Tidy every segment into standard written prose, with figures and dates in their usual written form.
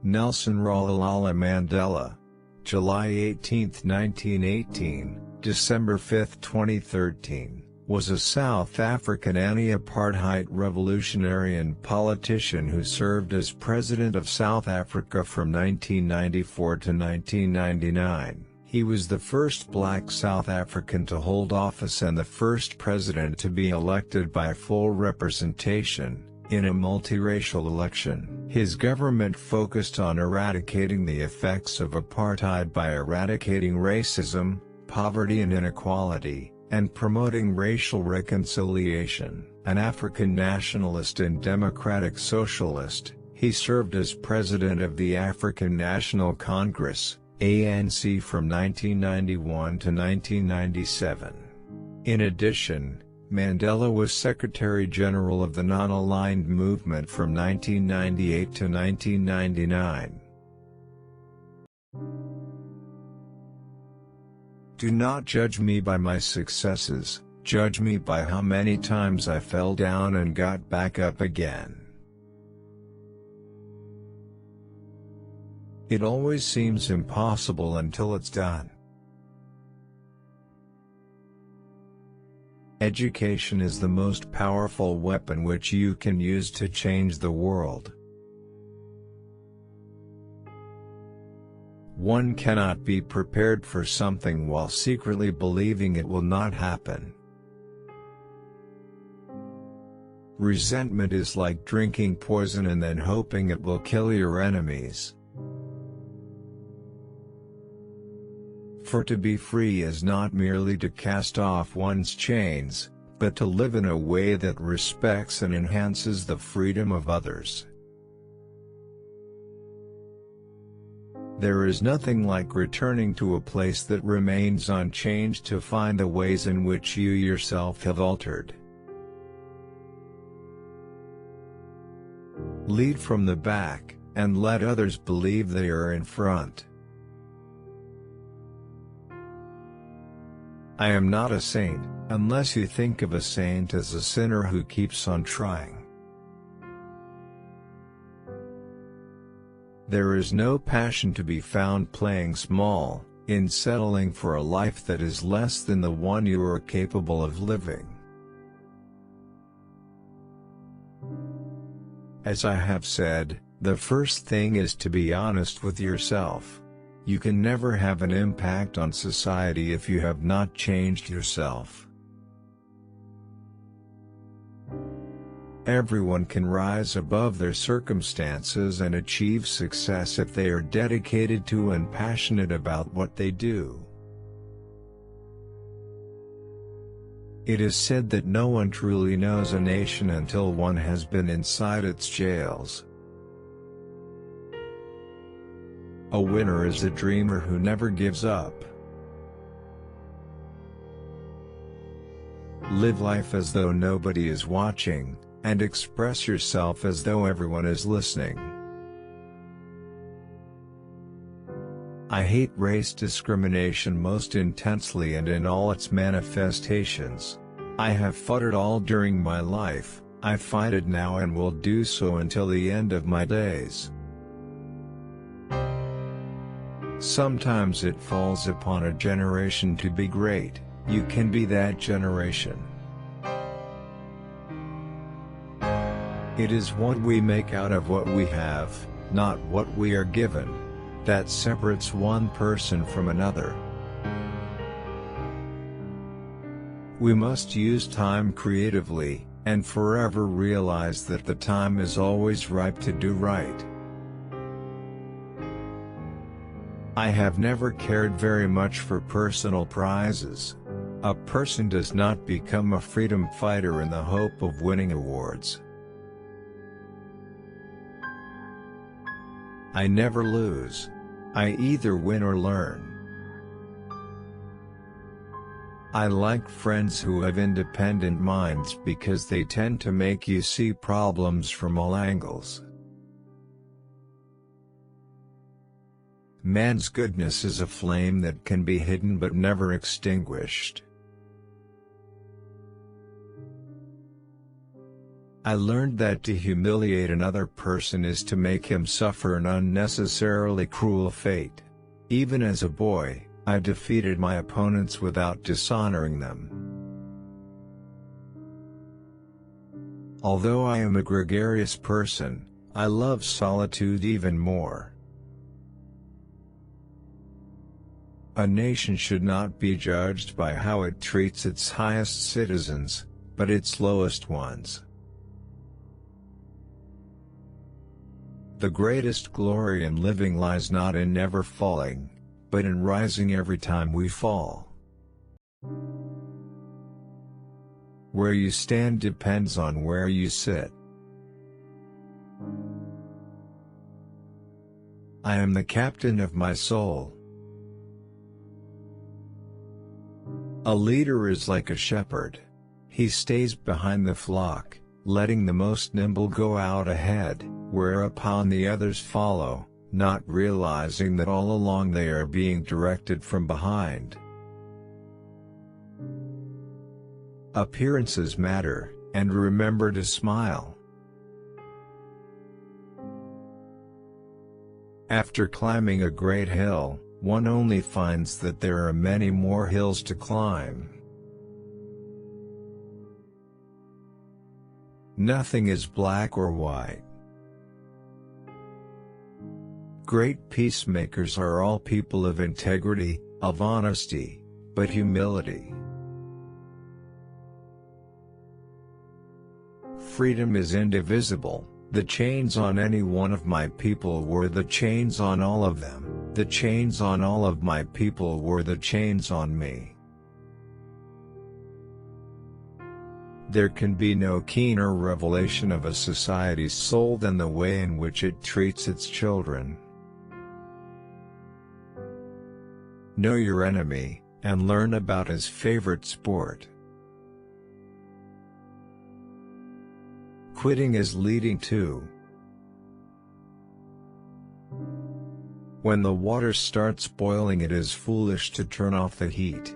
Nelson Rolihlahla Mandela. July 18, 1918, December 5, 2013, was a South African anti-apartheid revolutionary and politician who served as President of South Africa from 1994 to 1999. He was the first black South African to hold office and the first president to be elected by full representation, in a multiracial election. His government focused on eradicating the effects of apartheid by eradicating racism, poverty and inequality, and promoting racial reconciliation. An African nationalist and democratic socialist, he served as president of the African National Congress, ANC, from 1991 to 1997. In addition, Mandela was Secretary General of the Non-Aligned Movement from 1998 to 1999. Do not judge me by my successes, judge me by how many times I fell down and got back up again. It always seems impossible until it's done. Education is the most powerful weapon which you can use to change the world. One cannot be prepared for something while secretly believing it will not happen. Resentment is like drinking poison and then hoping it will kill your enemies. For to be free is not merely to cast off one's chains, but to live in a way that respects and enhances the freedom of others. There is nothing like returning to a place that remains unchanged to find the ways in which you yourself have altered. Lead from the back, and let others believe they are in front. I am not a saint, unless you think of a saint as a sinner who keeps on trying. There is no passion to be found playing small, in settling for a life that is less than the one you are capable of living. As I have said, the first thing is to be honest with yourself. You can never have an impact on society if you have not changed yourself. Everyone can rise above their circumstances and achieve success if they are dedicated to and passionate about what they do. It is said that no one truly knows a nation until one has been inside its jails. A winner is a dreamer who never gives up. Live life as though nobody is watching, and express yourself as though everyone is listening. I hate race discrimination most intensely and in all its manifestations. I have fought it all during my life, I fight it now and will do so until the end of my days. Sometimes it falls upon a generation to be great. You can be that generation. It is what we make out of what we have, not what we are given, that separates one person from another. We must use time creatively, and forever realize that the time is always ripe to do right. I have never cared very much for personal prizes. A person does not become a freedom fighter in the hope of winning awards. I never lose. I either win or learn. I like friends who have independent minds because they tend to make you see problems from all angles. Man's goodness is a flame that can be hidden but never extinguished. I learned that to humiliate another person is to make him suffer an unnecessarily cruel fate. Even as a boy, I defeated my opponents without dishonoring them. Although I am a gregarious person, I love solitude even more. A nation should not be judged by how it treats its highest citizens, but its lowest ones. The greatest glory in living lies not in never falling, but in rising every time we fall. Where you stand depends on where you sit. I am the captain of my soul. A leader is like a shepherd. He stays behind the flock, letting the most nimble go out ahead, whereupon the others follow, not realizing that all along they are being directed from behind. Appearances matter, and remember to smile. After climbing a great hill, one only finds that there are many more hills to climb. Nothing is black or white. Great peacemakers are all people of integrity, of honesty, but humility. Freedom is indivisible. The chains on any one of my people were the chains on all of them. The chains on all of my people were the chains on me. There can be no keener revelation of a society's soul than the way in which it treats its children. Know your enemy, and learn about his favorite sport. Quitting is leading to. When the water starts boiling, it is foolish to turn off the heat.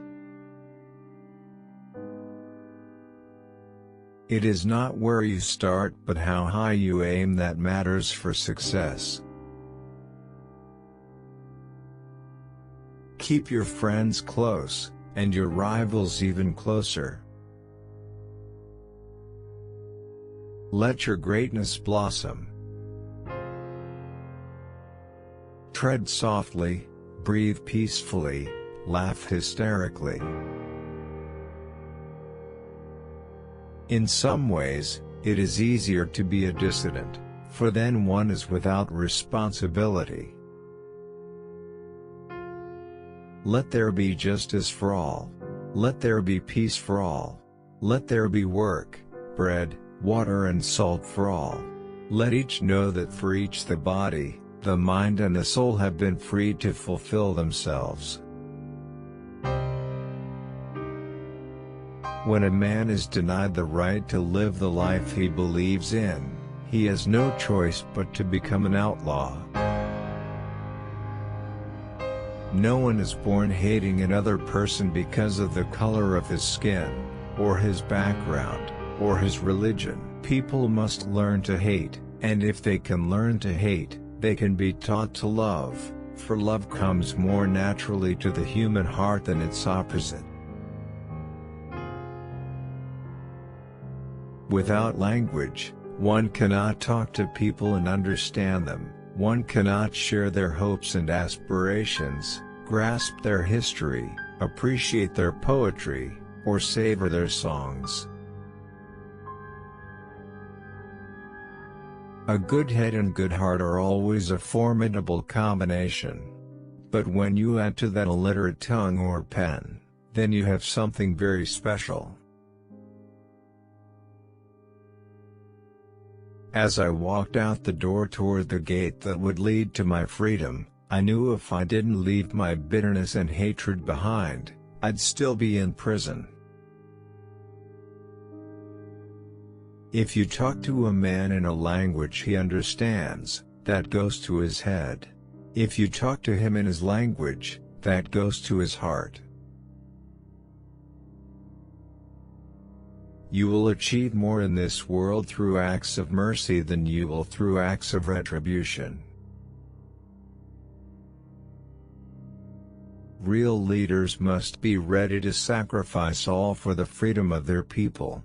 It is not where you start but how high you aim that matters for success. Keep your friends close, and your rivals even closer. Let your greatness blossom. Tread softly, breathe peacefully, laugh hysterically. In some ways, it is easier to be a dissident, for then one is without responsibility. Let there be justice for all. Let there be peace for all. Let there be work, bread, water and salt for all. Let each know that for each the body, the mind and the soul have been freed to fulfill themselves. When a man is denied the right to live the life he believes in, he has no choice but to become an outlaw. No one is born hating another person because of the color of his skin, or his background, or his religion. People must learn to hate, and if they can learn to hate, they can be taught to love, for love comes more naturally to the human heart than its opposite. Without language, one cannot talk to people and understand them. One cannot share their hopes and aspirations, grasp their history, appreciate their poetry, or savor their songs. A good head and good heart are always a formidable combination. But when you add to that a literate tongue or pen, then you have something very special. As I walked out the door toward the gate that would lead to my freedom, I knew if I didn't leave my bitterness and hatred behind, I'd still be in prison. If you talk to a man in a language he understands, that goes to his head. If you talk to him in his language, that goes to his heart. You will achieve more in this world through acts of mercy than you will through acts of retribution. Real leaders must be ready to sacrifice all for the freedom of their people.